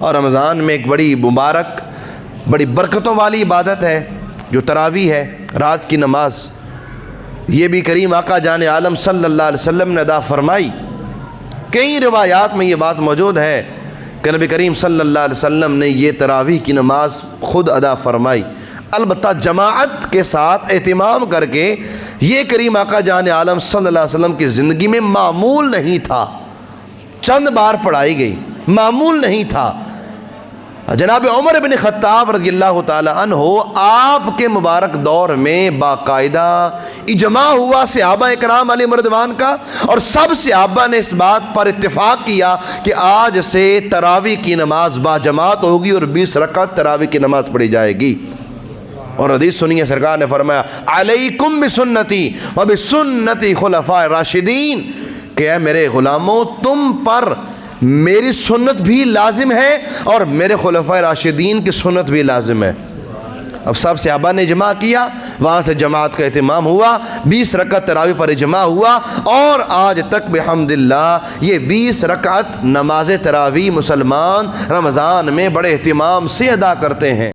اور رمضان میں ایک بڑی مبارک بڑی برکتوں والی عبادت ہے جو تراویح ہے، رات کی نماز۔ یہ بھی کریم آقا جان عالم صلی اللہ علیہ وسلم نے ادا فرمائی۔ کئی روایات میں یہ بات موجود ہے کہ نبی کریم صلی اللہ علیہ وسلم نے یہ تراویح کی نماز خود ادا فرمائی، البتہ جماعت کے ساتھ اہتمام کر کے۔ یہ کریم آقا جان عالم صلی اللہ علیہ وسلم کی زندگی میں معمول نہیں تھا، چند بار پڑھائی گئی، معمول نہیں تھا۔ جناب عمر بن خطاب رضی اللہ تعالی عنہ آپ کے مبارک دور میں باقاعدہ اجماع ہوا صحابہ اکرام علیہم رضوان کا، اور سب صحابہ نے اس بات پر اتفاق کیا کہ آج سے تراویح کی نماز باجماعت ہوگی اور 20 رکعت تراویح کی نماز پڑھی جائے گی۔ اور حدیث سنیے، سرکار نے فرمایا علیکم بسنتی و بسنتی خلفاء راشدین، کہ اے میرے غلاموں تم پر میری سنت بھی لازم ہے اور میرے خلفاء راشدین کی سنت بھی لازم ہے۔ اب سب صحابہ نے اجماع کیا، وہاں سے جماعت کا اہتمام ہوا، 20 رکعت تراویح پر اجماع ہوا، اور آج تک بحمداللہ یہ 20 رکعت نماز تراویح مسلمان رمضان میں بڑے اہتمام سے ادا کرتے ہیں۔